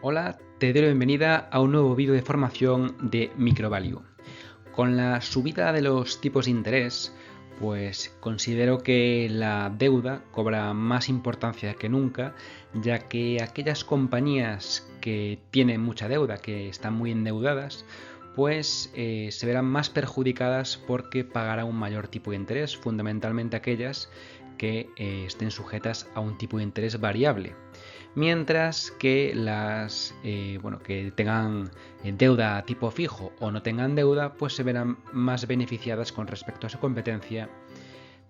Hola, te doy la bienvenida a un nuevo vídeo de formación de Microvalue. Con la subida de los tipos de interés, pues considero que la deuda cobra más importancia que nunca, ya que aquellas compañías que tienen mucha deuda, que están muy endeudadas, pues se verán más perjudicadas porque pagarán un mayor tipo de interés, fundamentalmente aquellas que estén sujetas a un tipo de interés variable. Mientras que las que tengan deuda tipo fijo o no tengan deuda, pues se verán más beneficiadas con respecto a su competencia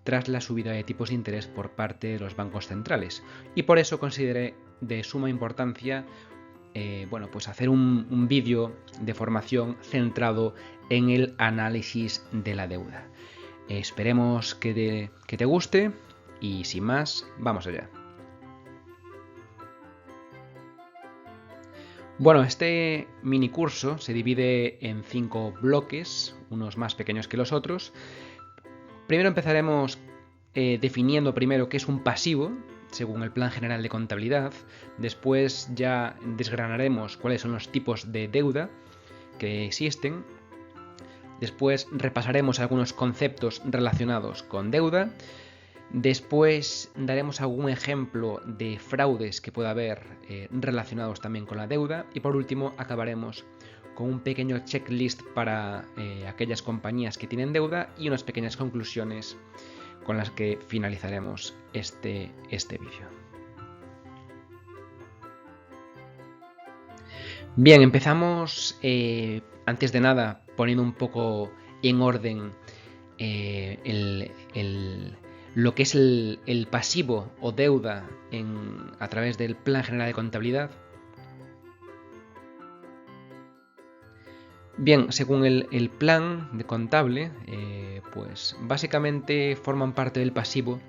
tras la subida de tipos de interés por parte de los bancos centrales. Y por eso consideré de suma importancia pues hacer un vídeo de formación centrado en el análisis de la deuda. Esperemos que te guste y sin más, vamos allá. Bueno, este mini curso se divide en 5 bloques, unos más pequeños que los otros. Primero empezaremos definiendo primero qué es un pasivo, según el Plan General de Contabilidad. Después ya desgranaremos cuáles son los tipos de deuda que existen. Después repasaremos algunos conceptos relacionados con deuda. Después daremos algún ejemplo de fraudes que pueda haber relacionados también con la deuda. Y por último acabaremos con un pequeño checklist para aquellas compañías que tienen deuda y unas pequeñas conclusiones con las que finalizaremos este vídeo. Bien, empezamos antes de nada poniendo un poco en orden lo que es el pasivo o deuda a través del Plan General de Contabilidad. Bien, según el plan de contable, pues básicamente forman parte del pasivo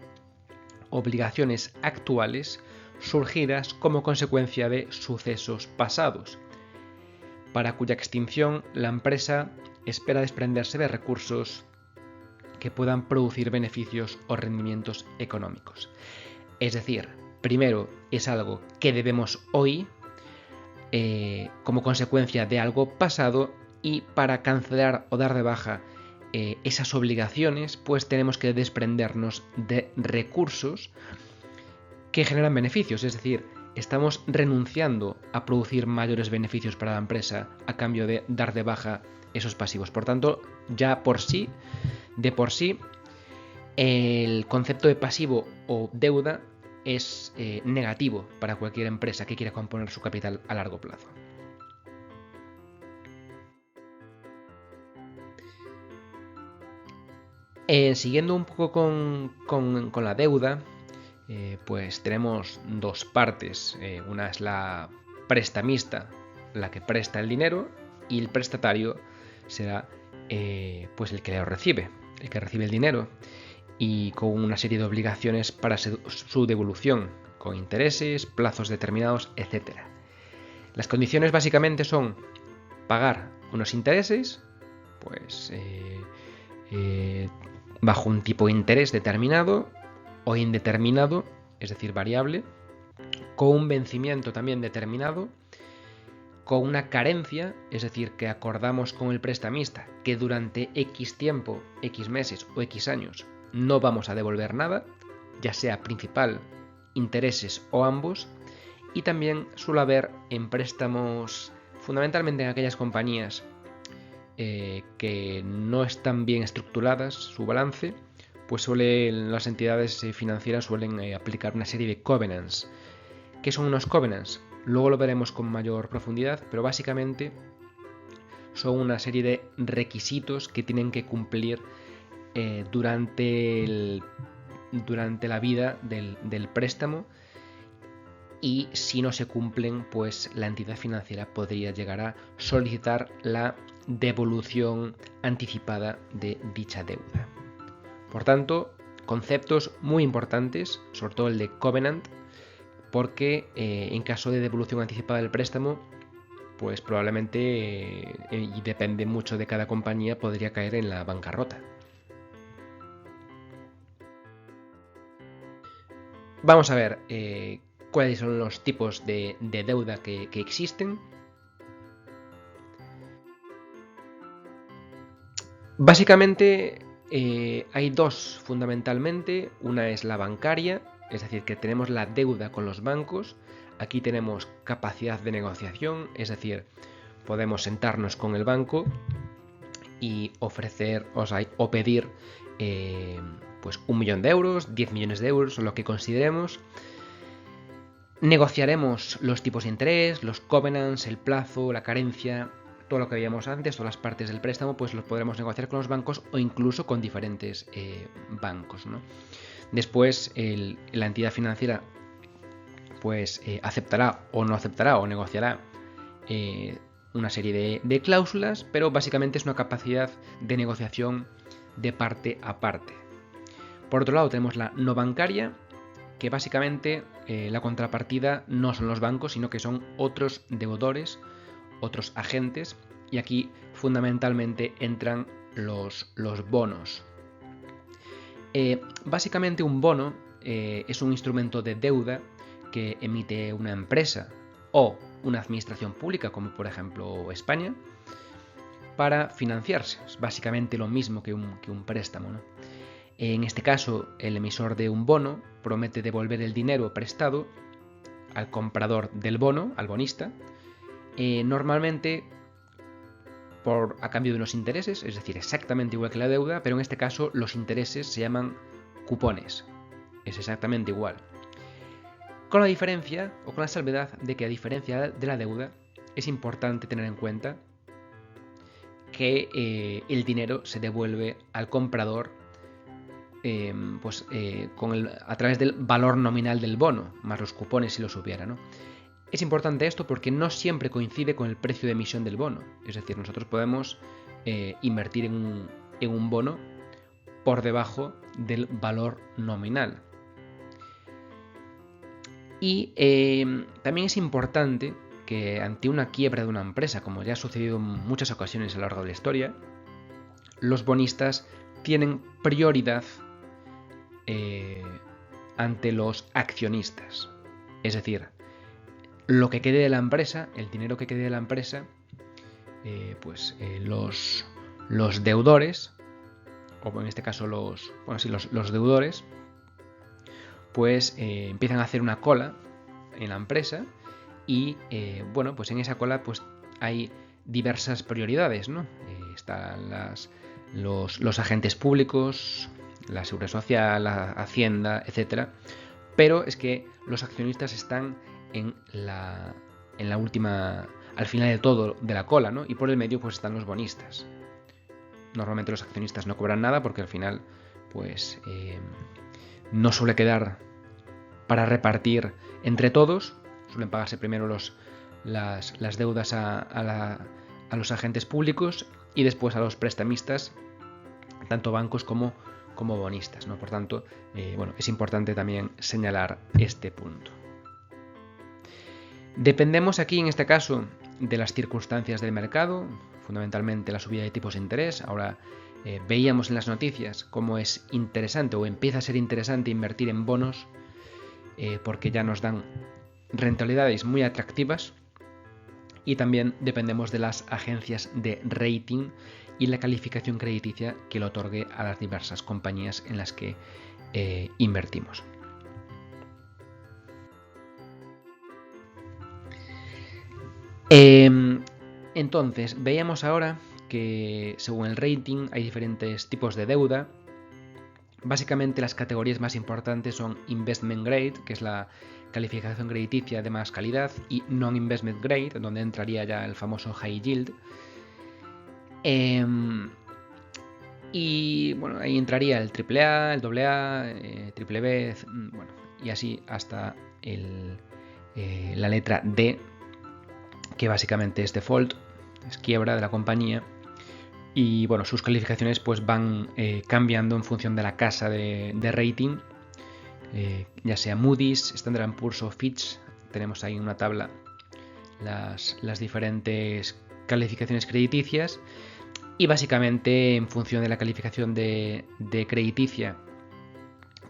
obligaciones actuales surgidas como consecuencia de sucesos pasados, para cuya extinción la empresa espera desprenderse de recursos que puedan producir beneficios o rendimientos económicos. Es decir, primero es algo que debemos hoy como consecuencia de algo pasado, y para cancelar o dar de baja esas obligaciones, pues tenemos que desprendernos de recursos que generan beneficios. Es decir, estamos renunciando a producir mayores beneficios para la empresa a cambio de dar de baja esos pasivos. Por tanto, ya de por sí, el concepto de pasivo o deuda es negativo para cualquier empresa que quiera componer su capital a largo plazo. Siguiendo un poco con la deuda, pues tenemos dos partes. Una es la prestamista, la que presta el dinero, y el prestatario será pues el que lo recibe, el que recibe el dinero, y con una serie de obligaciones para su devolución, con intereses, plazos determinados, etc. Las condiciones básicamente son pagar unos intereses, pues bajo un tipo de interés determinado o indeterminado, es decir, variable, con un vencimiento también determinado, con una carencia, es decir, que acordamos con el prestamista que durante X tiempo, X meses o X años no vamos a devolver nada, ya sea principal, intereses o ambos. Y también suele haber en préstamos, fundamentalmente en aquellas compañías que no están bien estructuradas su balance, pues las entidades financieras suelen aplicar una serie de covenants. ¿Qué son unos covenants? Luego lo veremos con mayor profundidad, pero básicamente son una serie de requisitos que tienen que cumplir durante la vida del préstamo, y si no se cumplen, pues la entidad financiera podría llegar a solicitar la devolución anticipada de dicha deuda. Por tanto, conceptos muy importantes, sobre todo el de covenant, porque en caso de devolución anticipada del préstamo, pues probablemente, y depende mucho de cada compañía, podría caer en la bancarrota. Vamos a ver, cuáles son los tipos de deuda que existen. Básicamente hay dos fundamentalmente. Una es la bancaria, es decir, que tenemos la deuda con los bancos. Aquí tenemos capacidad de negociación, es decir, podemos sentarnos con el banco y ofrecer, o pedir pues 1 millón de euros, 10 millones de euros, o lo que consideremos. Negociaremos los tipos de interés, los covenants, el plazo, la carencia, todo lo que veíamos antes, todas las partes del préstamo, pues los podremos negociar con los bancos o incluso con diferentes bancos, ¿no? Después la entidad financiera pues aceptará o no aceptará o negociará una serie de cláusulas, pero básicamente es una capacidad de negociación de parte a parte. Por otro lado tenemos la no bancaria, que básicamente la contrapartida no son los bancos, sino que son otros deudores, otros agentes, y aquí fundamentalmente entran los bonos. Básicamente un bono es un instrumento de deuda que emite una empresa o una administración pública, como por ejemplo España, para financiarse. Es básicamente lo mismo que un préstamo, ¿no? En este caso, el emisor de un bono promete devolver el dinero prestado al comprador del bono, al bonista, normalmente a cambio de unos intereses, es decir, exactamente igual que la deuda, pero en este caso los intereses se llaman cupones. Es exactamente igual. Con la diferencia, o con la salvedad, de que a diferencia de la deuda, es importante tener en cuenta que el dinero se devuelve al comprador a través del valor nominal del bono, más los cupones si los hubiera, ¿no? Es importante esto porque no siempre coincide con el precio de emisión del bono. Es decir, nosotros podemos invertir en un bono por debajo del valor nominal. Y también es importante que ante una quiebra de una empresa, como ya ha sucedido en muchas ocasiones a lo largo de la historia, los bonistas tienen prioridad ante los accionistas. Es decir, lo que quede de la empresa, el dinero que quede de la empresa, los deudores, o en este caso los deudores, pues empiezan a hacer una cola en la empresa y pues en esa cola pues hay diversas prioridades, ¿no? Están los agentes públicos, la Seguridad Social, la Hacienda, etcétera, pero es que los accionistas están en la última, al final de todo de la cola, ¿no? Y por el medio pues están los bonistas. Normalmente los accionistas no cobran nada porque al final pues no suele quedar para repartir entre todos. Suelen pagarse primero las deudas a los agentes públicos y después a los prestamistas, tanto bancos como bonistas, ¿no? Por tanto, es importante también señalar este punto. Dependemos aquí, en este caso, de las circunstancias del mercado, fundamentalmente la subida de tipos de interés. Ahora veíamos en las noticias cómo es interesante o empieza a ser interesante invertir en bonos porque ya nos dan rentabilidades muy atractivas, y también dependemos de las agencias de rating y la calificación crediticia que le otorgue a las diversas compañías en las que invertimos. Entonces, veíamos ahora que según el rating hay diferentes tipos de deuda. Básicamente las categorías más importantes son Investment Grade, que es la calificación crediticia de más calidad, y Non-Investment Grade, donde entraría ya el famoso High Yield. Y bueno, ahí entraría el AAA, el AA, BBB, y así hasta la letra D, que básicamente es default, es quiebra de la compañía. Y bueno, sus calificaciones pues van cambiando en función de la casa de rating, ya sea Moody's, Standard & Poor's o Fitch. Tenemos ahí en una tabla las diferentes calificaciones crediticias, y básicamente en función de la calificación de crediticia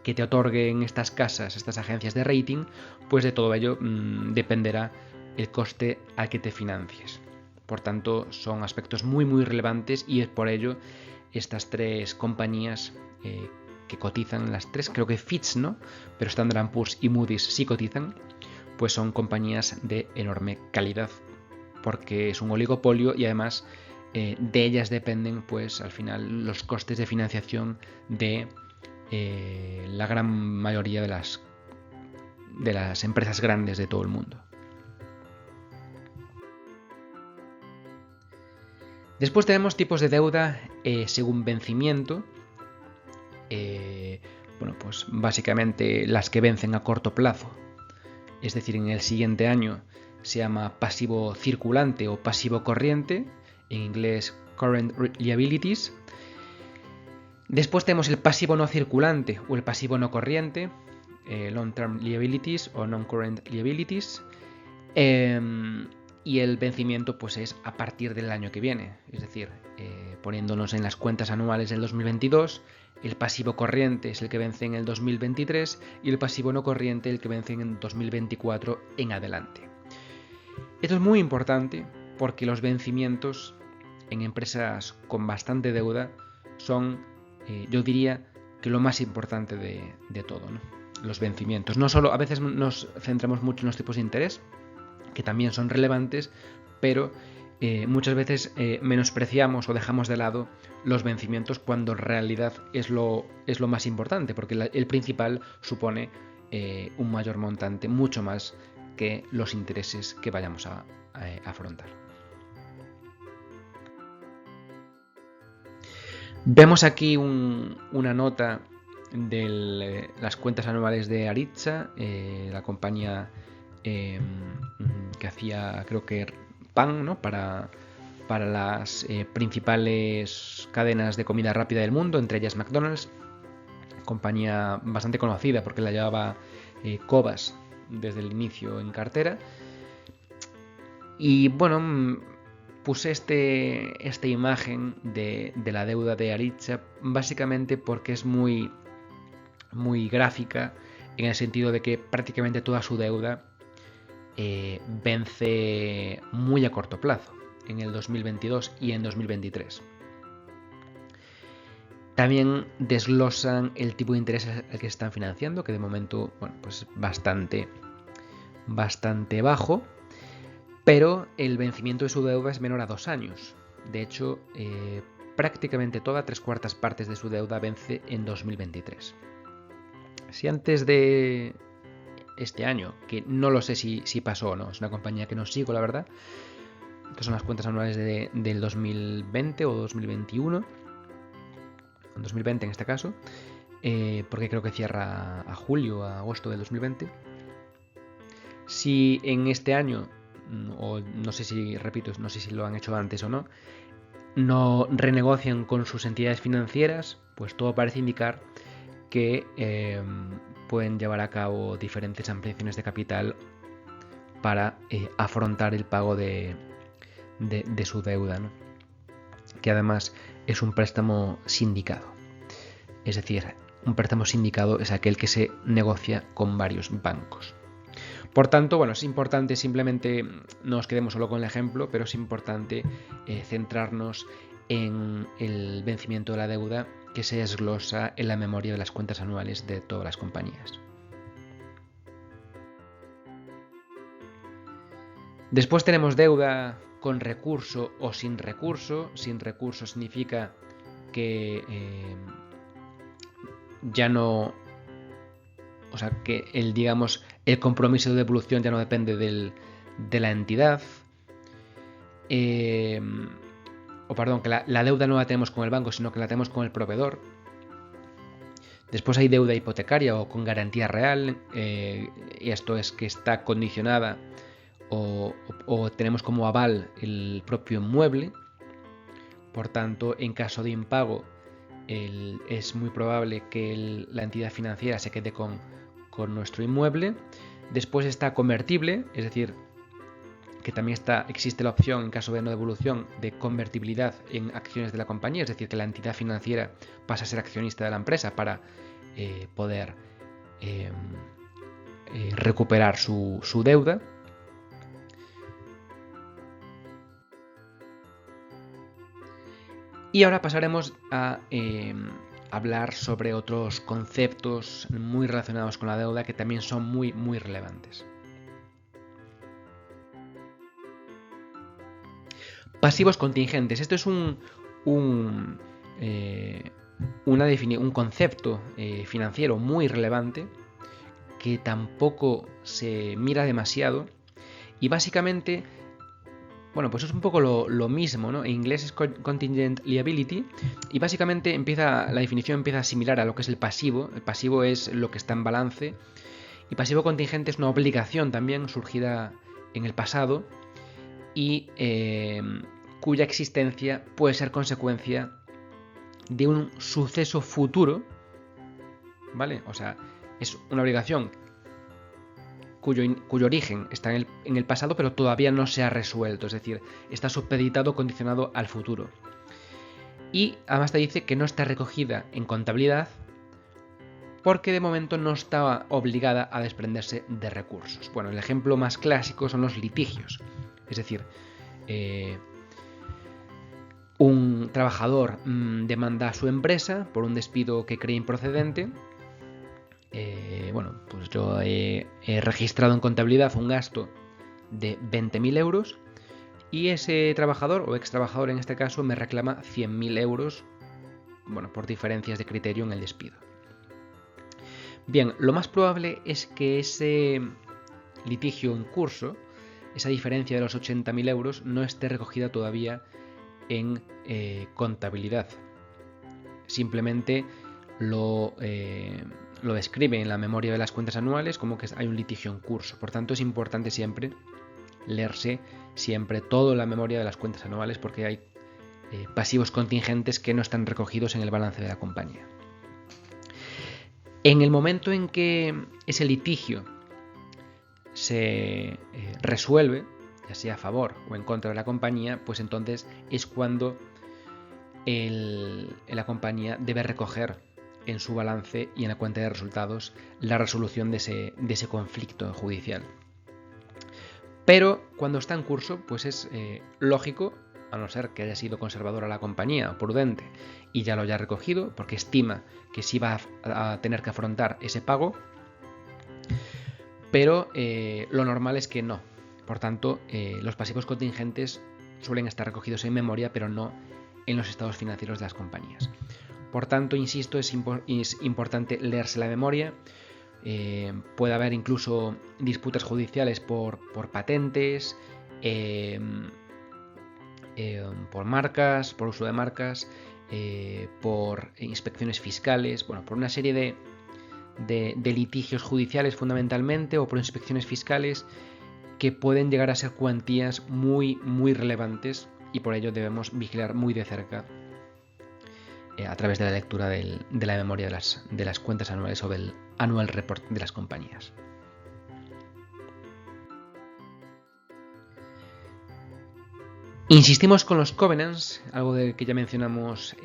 que te otorguen estas casas, estas agencias de rating, pues de todo ello dependerá el coste al que te financies. Por tanto, son aspectos muy muy relevantes y es por ello estas tres compañías que cotizan, las tres, creo que Fitch no, pero Standard & Poor's y Moody's sí cotizan, pues son compañías de enorme calidad, porque es un oligopolio y además de ellas dependen, pues al final, los costes de financiación de la gran mayoría de las empresas grandes de todo el mundo. Después tenemos tipos de deuda según vencimiento. Bueno, pues básicamente las que vencen a corto plazo, es decir, en el siguiente año, se llama pasivo circulante o pasivo corriente, en inglés current liabilities. Después tenemos el pasivo no circulante o el pasivo no corriente, long term liabilities o non-current liabilities. Y el vencimiento pues es a partir del año que viene, es decir, poniéndonos en las cuentas anuales del 2022, el pasivo corriente es el que vence en el 2023 y el pasivo no corriente el que vence en 2024 en adelante. Esto es muy importante porque los vencimientos en empresas con bastante deuda son, yo diría, que lo más importante de todo, ¿no? Los vencimientos. No solo, a veces nos centramos mucho en los tipos de interés, que también son relevantes, pero muchas veces menospreciamos o dejamos de lado los vencimientos cuando en realidad es lo más importante, porque el principal supone un mayor montante, mucho más que los intereses que vayamos a afrontar. Vemos aquí una nota de las cuentas anuales de Aritza, la compañía que hacía, creo que pan, ¿no? para las principales cadenas de comida rápida del mundo, entre ellas McDonald's, compañía bastante conocida porque la llevaba Cobas desde el inicio en cartera. Y bueno, puse esta imagen de la deuda de Aritza básicamente porque es muy, muy gráfica, en el sentido de que prácticamente toda su deuda vence muy a corto plazo, en el 2022 y en 2023. También desglosan el tipo de interés al que están financiando, que de momento, bueno, pues bastante bajo, pero el vencimiento de su deuda es menor a 2 años. De hecho, prácticamente toda, 3/4 partes de su deuda vence en 2023. Si antes de este año, que no lo sé si pasó o no, es una compañía que no sigo, la verdad, que son las cuentas anuales del 2020 o 2021, 2020 en este caso, porque creo que cierra a julio, a agosto del 2020. Si en este año, o no sé si, repito, no sé si lo han hecho antes o no renegocian con sus entidades financieras, pues todo parece indicar que pueden llevar a cabo diferentes ampliaciones de capital para afrontar el pago de su deuda, ¿no? Que además es un préstamo sindicado. Es decir, un préstamo sindicado es aquel que se negocia con varios bancos. Por tanto, bueno, es importante, simplemente no nos quedemos solo con el ejemplo, pero es importante centrarnos en el vencimiento de la deuda que se desglosa en la memoria de las cuentas anuales de todas las compañías. Después tenemos deuda con recurso o sin recurso. Sin recurso significa que ya no... O sea, que el compromiso de devolución ya no depende de la entidad. Que la deuda no la tenemos con el banco, sino que la tenemos con el proveedor. Después hay deuda hipotecaria o con garantía real. Y esto es que está condicionada o tenemos como aval el propio inmueble. Por tanto, en caso de impago, es muy probable que la entidad financiera se quede con nuestro inmueble. Después está convertible, es decir, que también existe la opción, en caso de no devolución, de convertibilidad en acciones de la compañía, es decir, que la entidad financiera pasa a ser accionista de la empresa para poder recuperar su deuda. Y ahora pasaremos a hablar sobre otros conceptos muy relacionados con la deuda que también son muy, muy relevantes. Pasivos contingentes. Esto es un concepto financiero muy relevante que tampoco se mira demasiado y básicamente, bueno, pues es un poco lo mismo, ¿no? En inglés es contingent liability y básicamente la definición empieza similar a lo que es el pasivo. El pasivo es lo que está en balance y pasivo contingente es una obligación también surgida en el pasado y cuya existencia puede ser consecuencia de un suceso futuro, ¿vale? O sea, es una obligación cuyo origen está en el pasado, pero todavía no se ha resuelto, es decir, está supeditado, condicionado al futuro. Y además te dice que no está recogida en contabilidad porque de momento no estaba obligada a desprenderse de recursos. Bueno, el ejemplo más clásico son los litigios, es decir, un trabajador demanda a su empresa por un despido que cree improcedente. Bueno, pues yo he registrado en contabilidad un gasto de 20.000 euros y ese trabajador, o ex trabajador en este caso, me reclama 100.000 euros, bueno, por diferencias de criterio en el despido. Bien, lo más probable es que ese litigio en curso, esa diferencia de los 80.000 euros, no esté recogida todavía en contabilidad. Simplemente lo describe en la memoria de las cuentas anuales como que hay un litigio en curso. Por tanto, es importante siempre leerse toda la memoria de las cuentas anuales porque hay pasivos contingentes que no están recogidos en el balance de la compañía. En el momento en que ese litigio se resuelve, ya sea a favor o en contra de la compañía, pues entonces es cuando la compañía debe recoger en su balance y en la cuenta de resultados la resolución de ese conflicto judicial. Pero cuando está en curso, pues es lógico, a no ser que haya sido conservadora la compañía o prudente y ya lo haya recogido porque estima que sí va a tener que afrontar ese pago, pero lo normal es que no. Por tanto, los pasivos contingentes suelen estar recogidos en memoria, pero no en los estados financieros de las compañías. Por tanto, insisto, es importante leerse la memoria. Puede haber incluso disputas judiciales por patentes, por marcas, por uso de marcas, por inspecciones fiscales, bueno, por una serie de litigios judiciales fundamentalmente o por inspecciones fiscales que pueden llegar a ser cuantías muy, muy relevantes y por ello debemos vigilar muy de cerca a través de la lectura de la memoria de las cuentas anuales o del annual report de las compañías. Insistimos con los covenants, algo de que ya mencionamos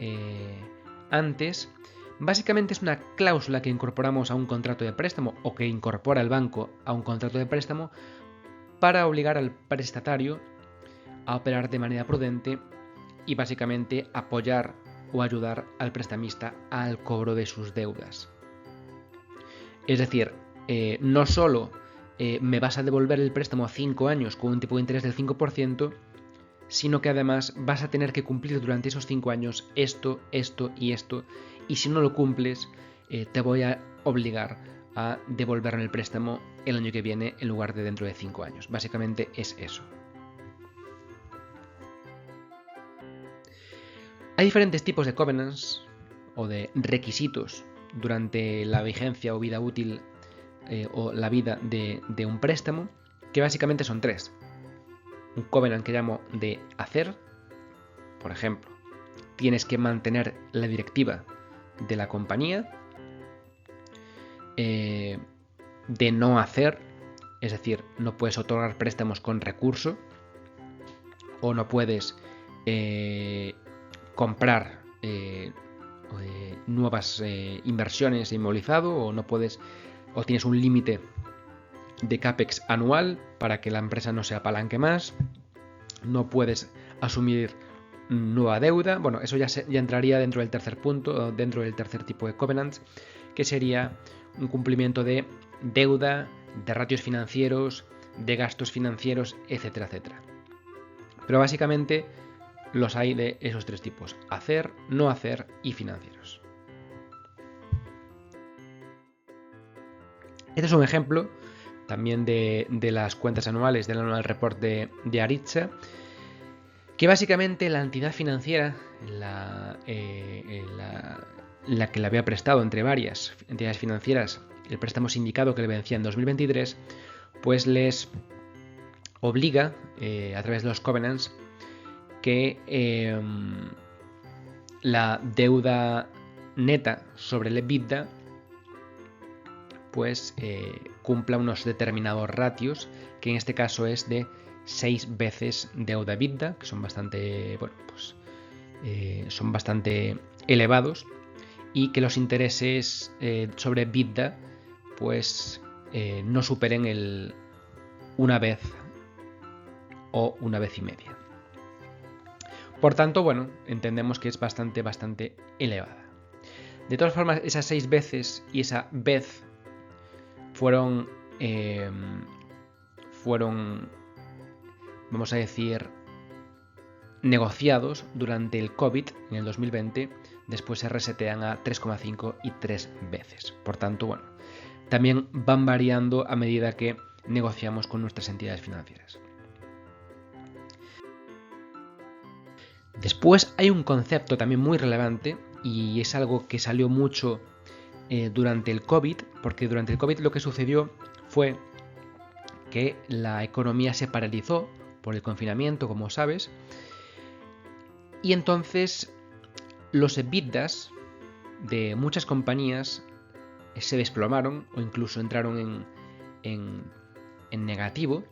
antes. Básicamente es una cláusula que incorporamos a un contrato de préstamo o que incorpora el banco a un contrato de préstamo para obligar al prestatario a operar de manera prudente y básicamente apoyar o ayudar al prestamista al cobro de sus deudas. Es decir, no solo me vas a devolver el préstamo a 5 años con un tipo de interés del 5%, sino que además vas a tener que cumplir durante esos 5 años esto, esto y esto, y si no lo cumples, te voy a obligar a devolverme el préstamo el año que viene en lugar de dentro de 5 años. Básicamente es eso. Hay diferentes tipos de covenants o de requisitos durante la vigencia o vida útil o la vida de un préstamo, que básicamente son 3. Un covenant que llamo de hacer, por ejemplo, tienes que mantener la directiva de la compañía. De no hacer, es decir, no puedes otorgar préstamos con recurso o no puedes comprar nuevas inversiones inmovilizado, o no puedes, o tienes un límite de CAPEX anual para que la empresa no se apalanque más, no puedes asumir nueva deuda. Bueno, eso ya entraría dentro del tercer punto, dentro del tercer tipo de covenants, que sería un cumplimiento de deuda, de ratios financieros, de gastos financieros, etcétera, etcétera. Pero básicamente los hay de esos tres tipos: hacer, no hacer y financieros. Este es un ejemplo también de las cuentas anuales del Annual Report de Aritza, que básicamente la entidad financiera, la que le había prestado entre varias entidades financieras el préstamo sindicado que le vencía en 2023, pues les obliga a través de los covenants que la deuda neta sobre el EBITDA pues cumpla unos determinados ratios, que en este caso es de 6 veces deuda EBITDA, que son bastante, bueno, pues son bastante elevados, y que los intereses sobre EBITDA pues no superen el una vez o una vez y media. Por tanto, bueno, entendemos que es bastante elevada. De todas formas, esas 6 veces y esa vez fueron, vamos a decir, negociados durante el COVID en el 2020, después se resetean a 3,5 y 3 veces. Por tanto, bueno, también van variando a medida que negociamos con nuestras entidades financieras. Después hay un concepto también muy relevante, y es algo que salió mucho durante el COVID, porque durante el COVID lo que sucedió fue que la economía se paralizó por el confinamiento, como sabes, y entonces los EBITDAs de muchas compañías se desplomaron o incluso entraron en negativo,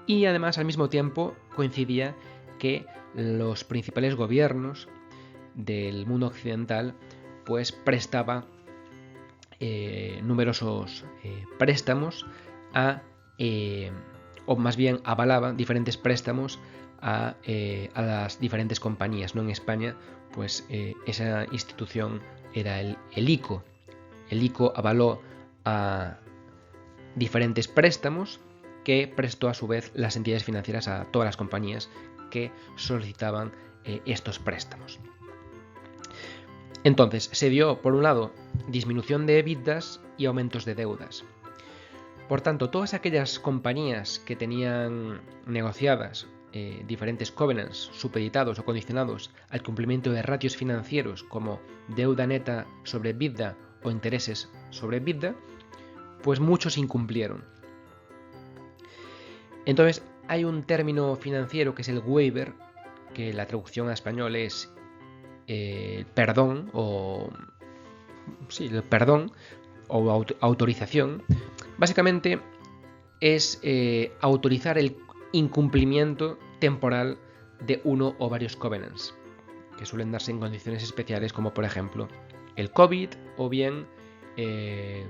y además al mismo tiempo coincidía que los principales gobiernos del mundo occidental pues prestaba numerosos préstamos o más bien avalaba diferentes préstamos a las diferentes compañías, ¿no? En España pues esa institución era el ICO. El ICO avaló a diferentes préstamos que prestó a su vez las entidades financieras a todas las compañías que solicitaban estos préstamos. Entonces se dio, por un lado, disminución de EBITDAs y aumentos de deudas. Por tanto, todas aquellas compañías que tenían negociadas diferentes covenants supeditados o condicionados al cumplimiento de ratios financieros como deuda neta sobre EBITDA o intereses sobre EBITDA, pues muchos incumplieron. Entonces hay un término financiero que es el waiver, que la traducción a español es perdón o autorización. Básicamente es autorizar el incumplimiento temporal de uno o varios covenants, que suelen darse en condiciones especiales, como por ejemplo el COVID, o bien que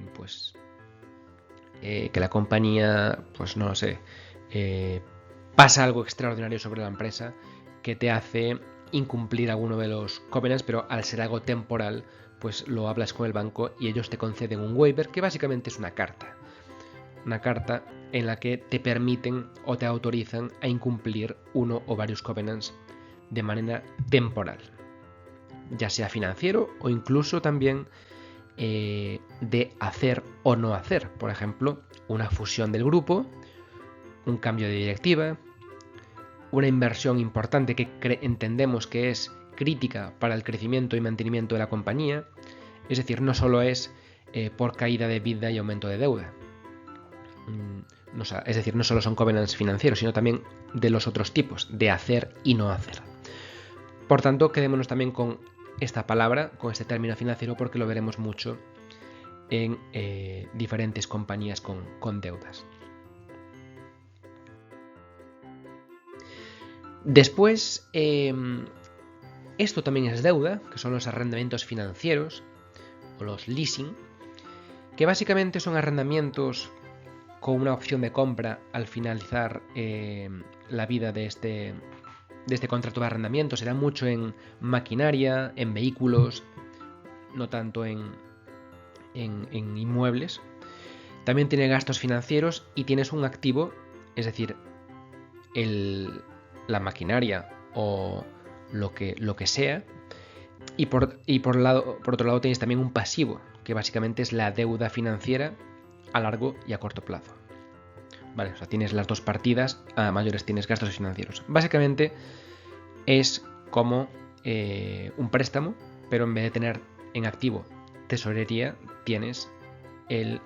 la compañía, pues no lo sé, pasa algo extraordinario sobre la empresa que te hace incumplir alguno de los covenants, pero al ser algo temporal, pues lo hablas con el banco y ellos te conceden un waiver, que básicamente es una carta en la que te permiten o te autorizan a incumplir uno o varios covenants de manera temporal, ya sea financiero o incluso también de hacer o no hacer. Por ejemplo, una fusión del grupo, un cambio de directiva, una inversión importante que entendemos que es crítica para el crecimiento y mantenimiento de la compañía. Es decir, no solo es por caída de EBITDA y aumento de deuda. Es decir, no solo son covenants financieros, sino también de los otros tipos, de hacer y no hacer. Por tanto, quedémonos también con esta palabra, con este término financiero, porque lo veremos mucho en diferentes compañías con deudas. Después Esto también es deuda, que son los arrendamientos financieros o los leasing, que básicamente son arrendamientos con una opción de compra al finalizar la vida de este contrato de arrendamiento. Se da mucho en maquinaria, en vehículos, no tanto en inmuebles. También tiene gastos financieros y tienes un activo, es decir, la maquinaria o lo que sea. Y por otro lado tienes también un pasivo, que básicamente es la deuda financiera a largo y a corto plazo. Vale, o sea, tienes las dos partidas, a mayores tienes gastos financieros. Básicamente es como un préstamo, pero en vez de tener en activo tesorería, tienes el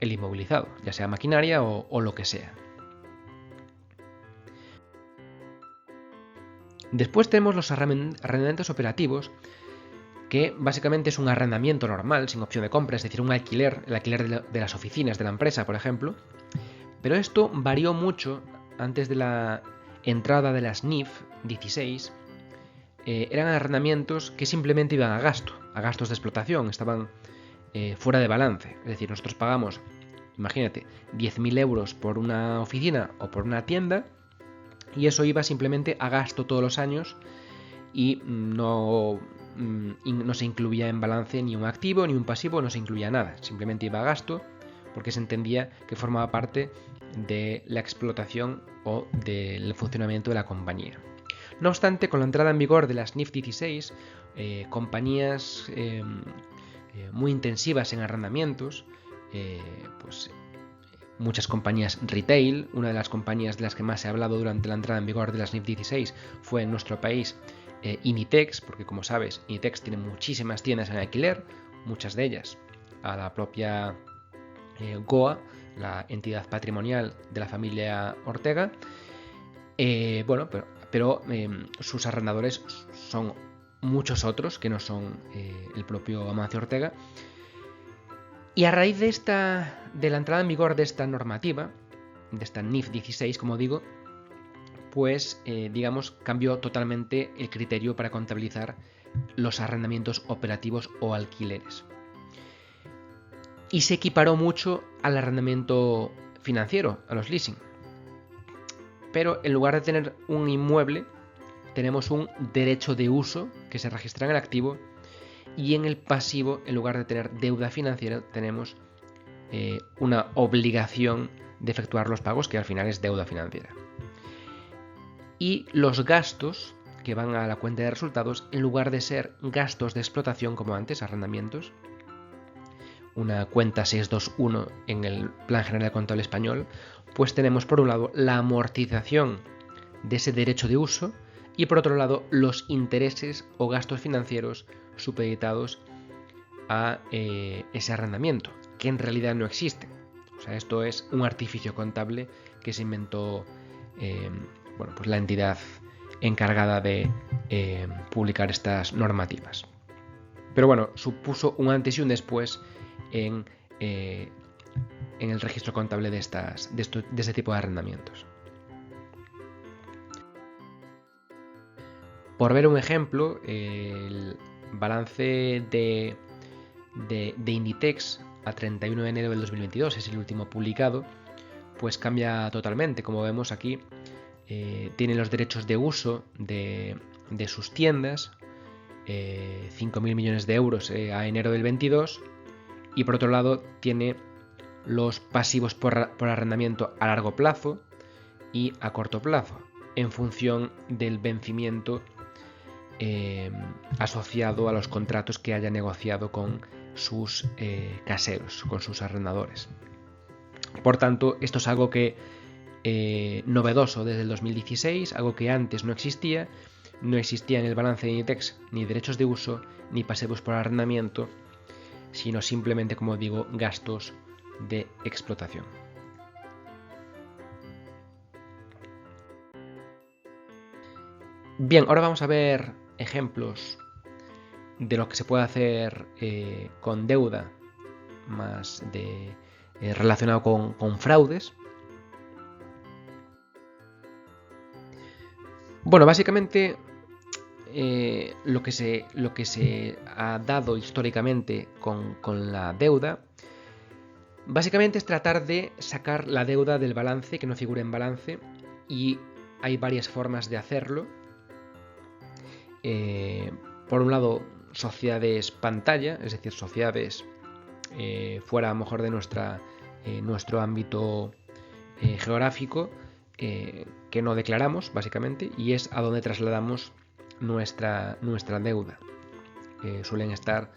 inmovilizado, ya sea maquinaria o lo que sea. Después tenemos los arrendamientos operativos, que básicamente es un arrendamiento normal, sin opción de compra, es decir, un alquiler, el alquiler de las oficinas de la empresa, por ejemplo. Pero esto varió mucho antes de la entrada de las NIF 16. Eran arrendamientos que simplemente iban a gastos de explotación, estaban fuera de balance. Es decir, nosotros pagamos, imagínate, 10.000 euros por una oficina o por una tienda, y eso iba simplemente a gasto todos los años y no se incluía en balance ni un activo ni un pasivo, no se incluía nada, simplemente iba a gasto porque se entendía que formaba parte de la explotación o del funcionamiento de la compañía. No obstante, con la entrada en vigor de las NIF 16, compañías muy intensivas en arrendamientos, pues muchas compañías retail, una de las compañías de las que más se ha hablado durante la entrada en vigor de las NIF 16 fue en nuestro país Inditex, porque como sabes, Inditex tiene muchísimas tiendas en alquiler, muchas de ellas a la propia GOA, la entidad patrimonial de la familia Ortega. Pero sus arrendadores son muchos otros que no son el propio Amancio Ortega. Y a raíz de la entrada en vigor de esta normativa, de esta NIF 16, como digo, pues digamos cambió totalmente el criterio para contabilizar los arrendamientos operativos o alquileres. Y se equiparó mucho al arrendamiento financiero, a los leasing. Pero en lugar de tener un inmueble, tenemos un derecho de uso que se registra en el activo, y en el pasivo, en lugar de tener deuda financiera, tenemos una obligación de efectuar los pagos, que al final es deuda financiera. Y los gastos que van a la cuenta de resultados, en lugar de ser gastos de explotación como antes, arrendamientos, una cuenta 621 en el Plan General Contable Español, pues tenemos por un lado la amortización de ese derecho de uso y por otro lado los intereses o gastos financieros supeditados a ese arrendamiento, que en realidad no existen. O sea, esto es un artificio contable que se inventó pues la entidad encargada de publicar estas normativas. Pero bueno, supuso un antes y un después en el registro contable de este tipo de arrendamientos. Por ver un ejemplo, el balance de Inditex a 31 de enero del 2022, es el último publicado, pues cambia totalmente. Como vemos aquí, tiene los derechos de uso de sus tiendas, 5.000 millones de euros a enero del 22, y por otro lado tiene los pasivos por arrendamiento a largo plazo y a corto plazo, en función del vencimiento asociado a los contratos que haya negociado con sus caseros, con sus arrendadores. Por tanto, esto es algo que novedoso desde el 2016, algo que antes no existía en el balance de Inditex ni derechos de uso ni pasivos por arrendamiento, sino simplemente, como digo, gastos de explotación. Bien, ahora vamos a ver ejemplos de lo que se puede hacer con deuda, más relacionado con fraudes. Bueno, básicamente lo que se ha dado históricamente con la deuda, básicamente es tratar de sacar la deuda del balance, que no figure en balance, y hay varias formas de hacerlo. Por un lado, sociedades pantalla, es decir, sociedades fuera a lo mejor de nuestro ámbito geográfico, que no declaramos, básicamente, y es a donde trasladamos nuestra deuda. Suelen estar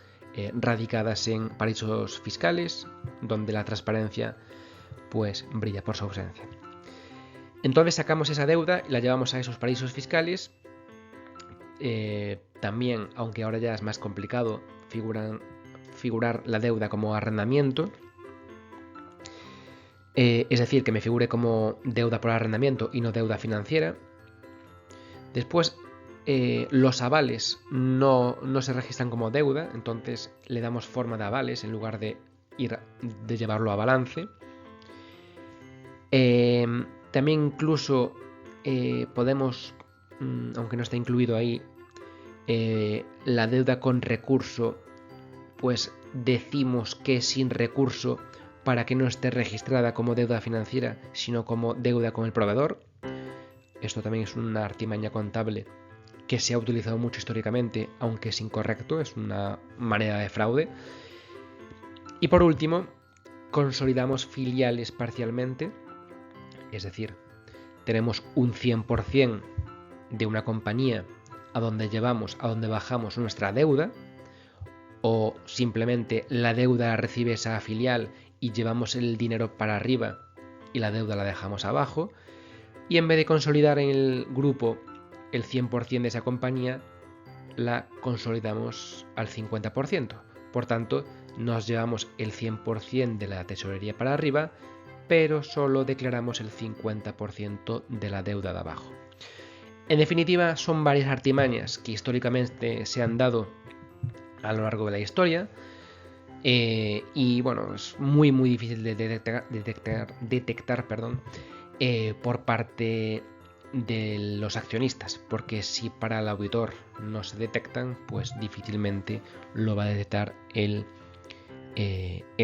radicadas en paraísos fiscales, donde la transparencia pues brilla por su ausencia. Entonces sacamos esa deuda y la llevamos a esos paraísos fiscales. También, aunque ahora ya es más complicado, figurar la deuda como arrendamiento. Es decir, que me figure como deuda por arrendamiento y no deuda financiera. Después, los avales no se registran como deuda, entonces le damos forma de avales en lugar de llevarlo a balance. También incluso podemos, aunque no está incluido ahí, la deuda con recurso, pues decimos que es sin recurso para que no esté registrada como deuda financiera, sino como deuda con el proveedor. Esto también es una artimaña contable que se ha utilizado mucho históricamente, aunque es incorrecto, es una manera de fraude. Y por último, consolidamos filiales parcialmente, es decir, tenemos un 100% de una compañía a donde bajamos nuestra deuda, o simplemente la deuda la recibe esa filial y llevamos el dinero para arriba y la deuda la dejamos abajo, y en vez de consolidar en el grupo el 100% de esa compañía, la consolidamos al 50%. Por tanto, nos llevamos el 100% de la tesorería para arriba, pero solo declaramos el 50% de la deuda de abajo. En definitiva, son varias artimañas que históricamente se han dado a lo largo de la historia, y bueno, es muy difícil de detectar por parte de los accionistas, porque si para el auditor no se detectan, pues difícilmente lo va a detectar el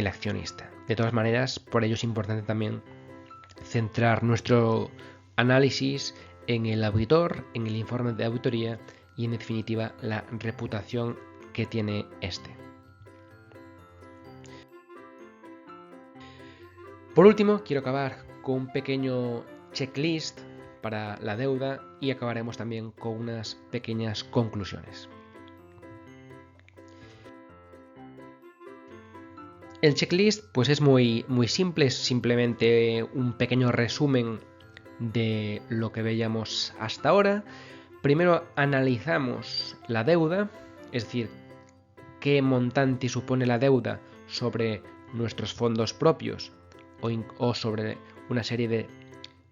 accionista. De todas maneras, por ello es importante también centrar nuestro análisis en el auditor, en el informe de auditoría y en definitiva la reputación que tiene este. Por último, quiero acabar con un pequeño checklist para la deuda y acabaremos también con unas pequeñas conclusiones. El checklist pues es muy simple, es simplemente un pequeño resumen de lo que veíamos hasta ahora. Primero analizamos la deuda, es decir, qué montante supone la deuda sobre nuestros fondos propios o sobre una serie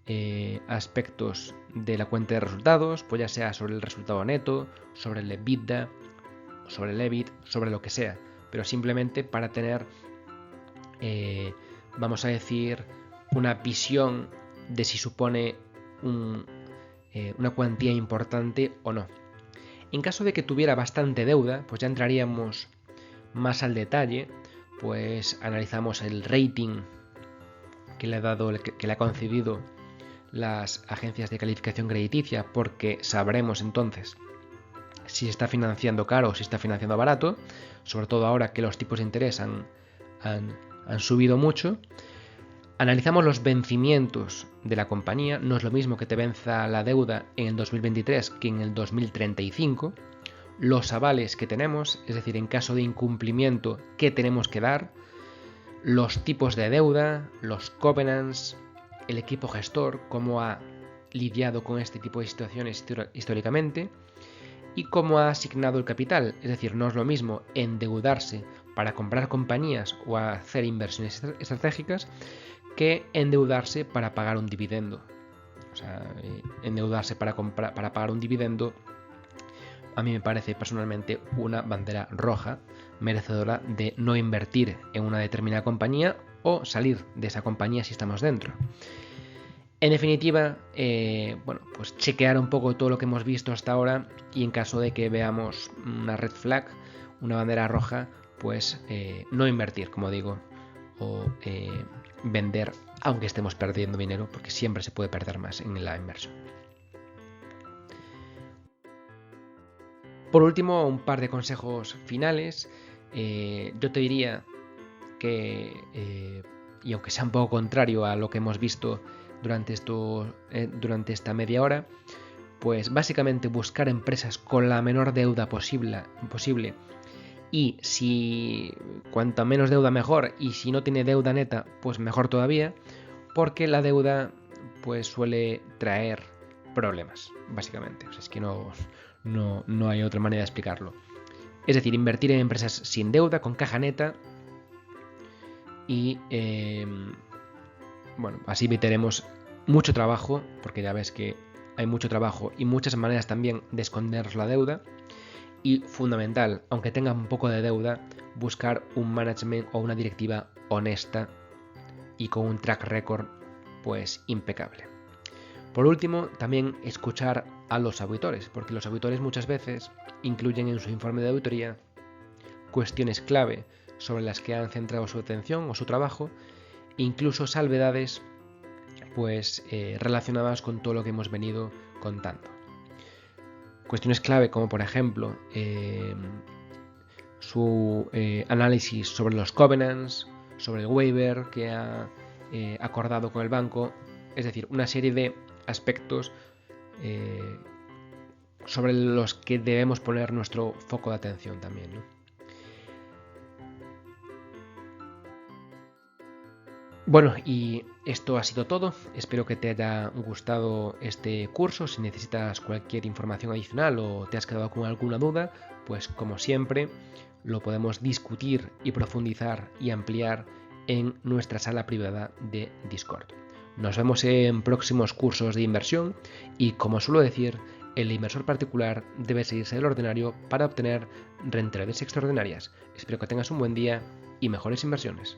de aspectos de la cuenta de resultados, pues ya sea sobre el resultado neto, sobre el EBITDA, sobre el EBIT, sobre lo que sea, pero simplemente para tener, vamos a decir, una visión de si supone una cuantía importante o no. En caso de que tuviera bastante deuda, pues ya entraríamos más al detalle, pues analizamos el rating que le ha concedido las agencias de calificación crediticia, porque sabremos entonces si se está financiando caro o si está financiando barato, sobre todo ahora que los tipos de interés han subido mucho. Analizamos los vencimientos de la compañía, no es lo mismo que te venza la deuda en el 2023 que en el 2035, los avales que tenemos, es decir, en caso de incumplimiento, qué tenemos que dar, los tipos de deuda, los covenants, el equipo gestor, cómo ha lidiado con este tipo de situaciones históricamente y cómo ha asignado el capital, es decir, no es lo mismo endeudarse para comprar compañías o hacer inversiones estratégicas que endeudarse para pagar un dividendo. O sea, endeudarse para pagar un dividendo a mí me parece personalmente una bandera roja merecedora de no invertir en una determinada compañía o salir de esa compañía si estamos dentro. En definitiva, bueno, pues chequear un poco todo lo que hemos visto hasta ahora y en caso de que veamos una red flag, una bandera roja, pues no invertir, como digo, o vender aunque estemos perdiendo dinero, porque siempre se puede perder más en la inversión. Por último, un par de consejos finales. Yo te diría que, y aunque sea un poco contrario a lo que hemos visto durante esta media hora, pues básicamente buscar empresas con la menor deuda posible y si cuanta menos deuda mejor, y si no tiene deuda neta, pues mejor todavía, porque la deuda pues suele traer problemas, básicamente. O sea, es que no hay otra manera de explicarlo. Es decir, invertir en empresas sin deuda, con caja neta, y bueno, así evitaremos mucho trabajo, porque ya ves que hay mucho trabajo y muchas maneras también de esconder la deuda. Y fundamental, aunque tenga un poco de deuda, buscar un management o una directiva honesta y con un track record pues impecable. Por último, también escuchar a los auditores, porque los auditores muchas veces incluyen en su informe de auditoría cuestiones clave sobre las que han centrado su atención o su trabajo, incluso salvedades pues relacionadas con todo lo que hemos venido contando. Cuestiones clave como por ejemplo su análisis sobre los covenants, sobre el waiver que ha acordado con el banco, es decir, una serie de aspectos sobre los que debemos poner nuestro foco de atención también, ¿no? Bueno, y esto ha sido todo. Espero que te haya gustado este curso. Si necesitas cualquier información adicional o te has quedado con alguna duda, pues como siempre lo podemos discutir y profundizar y ampliar en nuestra sala privada de Discord. Nos vemos en próximos cursos de inversión y, como suelo decir, el inversor particular debe seguirse del ordinario para obtener rentabilidades extraordinarias. Espero que tengas un buen día y mejores inversiones.